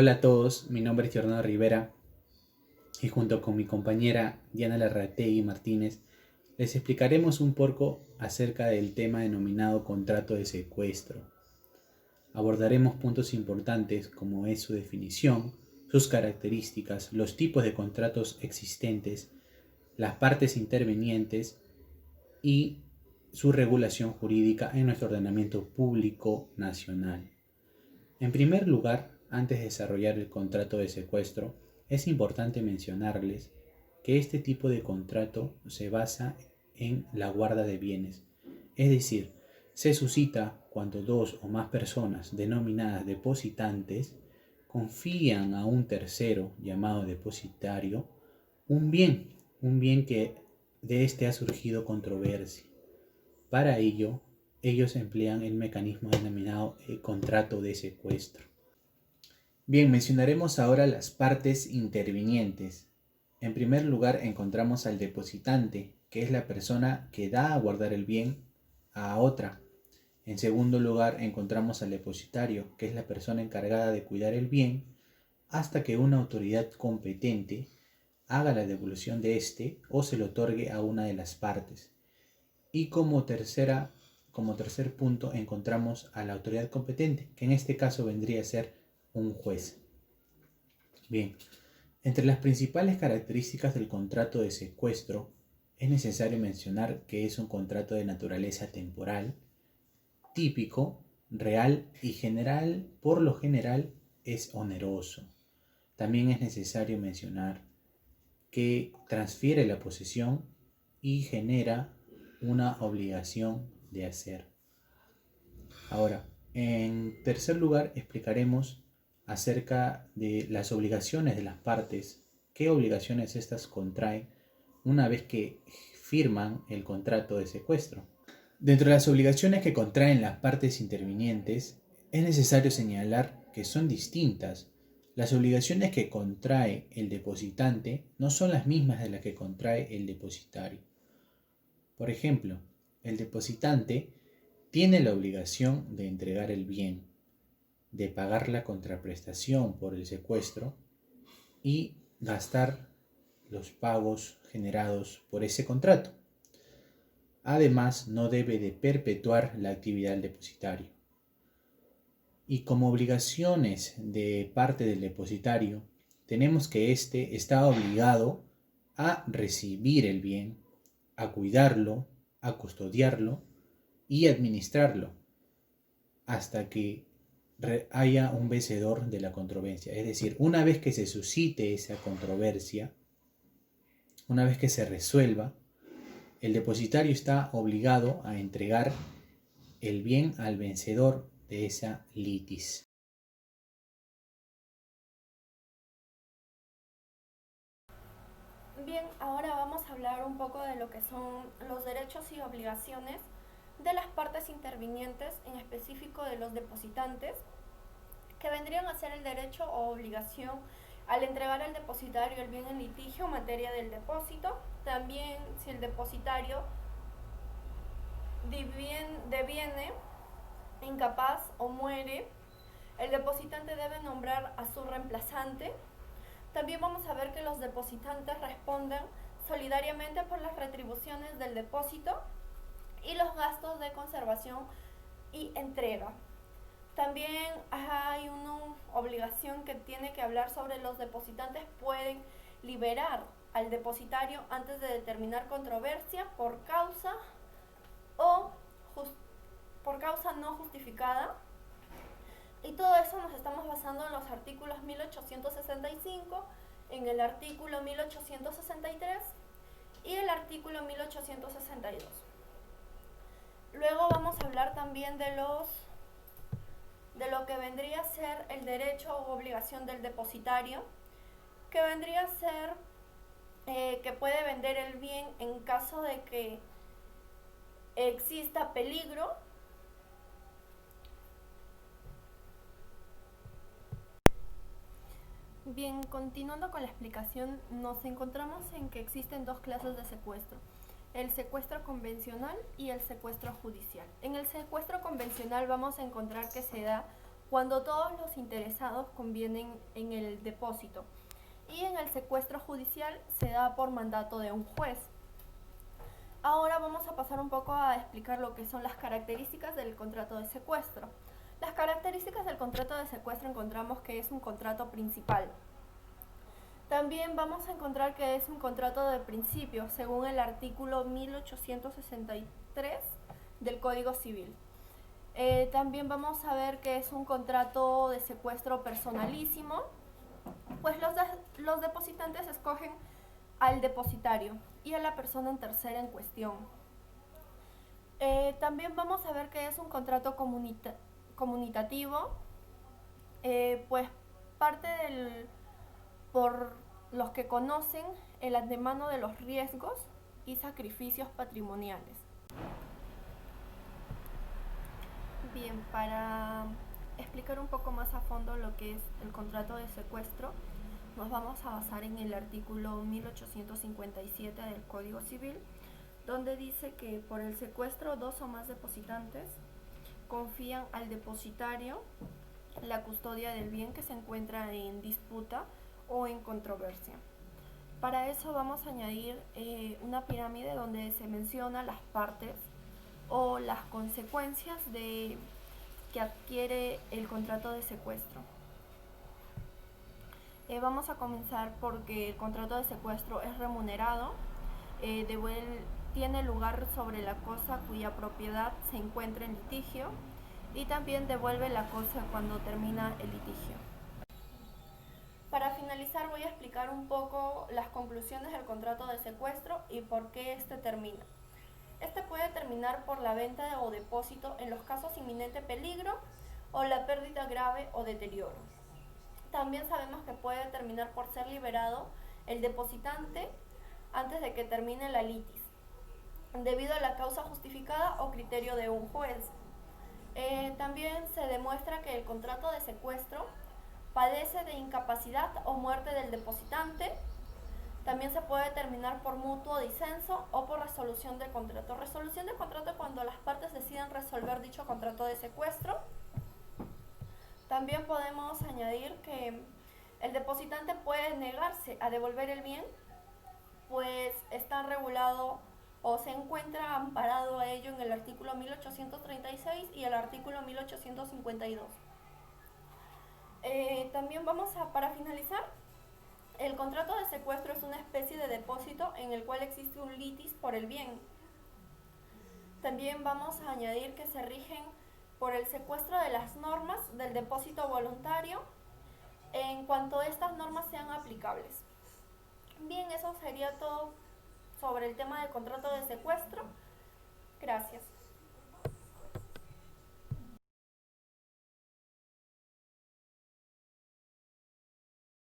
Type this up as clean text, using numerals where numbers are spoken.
Hola a todos, mi nombre es Giordano Rivera y junto con mi compañera Diana Larrategui Martínez les explicaremos un poco acerca del tema denominado contrato de secuestro. Abordaremos puntos importantes como es su definición, sus características, los tipos de contratos existentes, las partes intervenientes y su regulación jurídica en nuestro ordenamiento público nacional. En primer lugar, antes de desarrollar el contrato de secuestro, es importante mencionarles que este tipo de contrato se basa en la guarda de bienes, es decir, se suscita cuando dos o más personas denominadas depositantes confían a un tercero llamado depositario un bien que de este ha surgido controversia. Para ello, ellos emplean el mecanismo denominado contrato de secuestro. Bien, mencionaremos ahora las partes intervinientes. En primer lugar, encontramos al depositante, que es la persona que da a guardar el bien a otra. En segundo lugar, encontramos al depositario, que es la persona encargada de cuidar el bien hasta que una autoridad competente haga la devolución de este o se lo otorgue a una de las partes. Y como tercer punto encontramos a la autoridad competente, que en este caso vendría a ser un juez. Bien, entre las principales características del contrato de secuestro es necesario mencionar que es un contrato de naturaleza temporal, típico, real y general, por lo general es oneroso. También es necesario mencionar que transfiere la posesión y genera una obligación de hacer. Ahora, en tercer lugar, explicaremos acerca de las obligaciones de las partes, qué obligaciones estas contraen una vez que firman el contrato de secuestro. Dentro de las obligaciones que contraen las partes intervinientes, es necesario señalar que son distintas. Las obligaciones que contrae el depositante no son las mismas de las que contrae el depositario. Por ejemplo, el depositante tiene la obligación de entregar el bien, de pagar la contraprestación por el secuestro y gastar los pagos generados por ese contrato. Además, no debe de perpetuar la actividad del depositario. Y como obligaciones de parte del depositario, tenemos que éste está obligado a recibir el bien, a cuidarlo, a custodiarlo y administrarlo hasta que haya un vencedor de la controversia. Es decir, una vez que se suscite esa controversia, una vez que se resuelva, el depositario está obligado a entregar el bien al vencedor de esa litis. Bien, ahora vamos a hablar un poco de lo que son los derechos y obligaciones de las partes intervinientes, en específico de los depositantes, que vendrían a ser el derecho o obligación al entregar al depositario el bien en litigio en materia del depósito. También, si el depositario deviene, incapaz o muere, el depositante debe nombrar a su reemplazante. También vamos a ver que los depositantes responden solidariamente por las retribuciones del depósito y los gastos de conservación y entrega. También hay una obligación que tiene que hablar sobre los depositantes pueden liberar al depositario antes de determinar controversia por causa o por causa no justificada. Y todo eso nos estamos basando en los artículos 1865, en el artículo 1863 y el artículo 1862. Luego vamos a hablar también de lo que vendría a ser el derecho o obligación del depositario, que vendría a ser que puede vender el bien en caso de que exista peligro. Bien, continuando con la explicación, nos encontramos en que existen dos clases de secuestro: el secuestro convencional y el secuestro judicial. En el secuestro convencional vamos a encontrar que se da cuando todos los interesados convienen en el depósito. Y en el secuestro judicial se da por mandato de un juez. Ahora vamos a pasar un poco a explicar lo que son las características del contrato de secuestro. Las características del contrato de secuestro encontramos que es un contrato principal. También vamos a encontrar que es un contrato de principio, según el artículo 1863 del Código Civil. También vamos a ver que es un contrato de secuestro personalísimo, pues los depositantes escogen al depositario y a la persona en tercera en cuestión. También vamos a ver que es un contrato comunitativo, pues parte por los que conocen el antemano de los riesgos y sacrificios patrimoniales. Bien, para explicar un poco más a fondo lo que es el contrato de secuestro, nos vamos a basar en el artículo 1857 del Código Civil, donde dice que por el secuestro dos o más depositantes confían al depositario la custodia del bien que se encuentra en disputa o en controversia. Para eso vamos a añadir una pirámide donde se menciona las partes o las consecuencias que adquiere el contrato de secuestro. Vamos a comenzar porque el contrato de secuestro es remunerado, tiene lugar sobre la cosa cuya propiedad se encuentra en litigio y también devuelve la cosa cuando termina el litigio. Para finalizar voy a explicar un poco las conclusiones del contrato de secuestro y por qué este termina. Este puede terminar por la venta o depósito en los casos de inminente peligro o la pérdida grave o deterioro. También sabemos que puede terminar por ser liberado el depositante antes de que termine la litis, debido a la causa justificada o criterio de un juez. También se demuestra que el contrato de secuestro padece de incapacidad o muerte del depositante. También se puede terminar por mutuo disenso o por resolución de contrato. Resolución de contrato cuando las partes deciden resolver dicho contrato de secuestro. También podemos añadir que el depositante puede negarse a devolver el bien, pues está regulado o se encuentra amparado a ello en el artículo 1836 y el artículo 1852. También para finalizar, el contrato de secuestro es una especie de depósito en el cual existe un litis por el bien. También vamos a añadir que se rigen por el secuestro de las normas del depósito voluntario en cuanto estas normas sean aplicables. Bien, eso sería todo sobre el tema del contrato de secuestro. Gracias.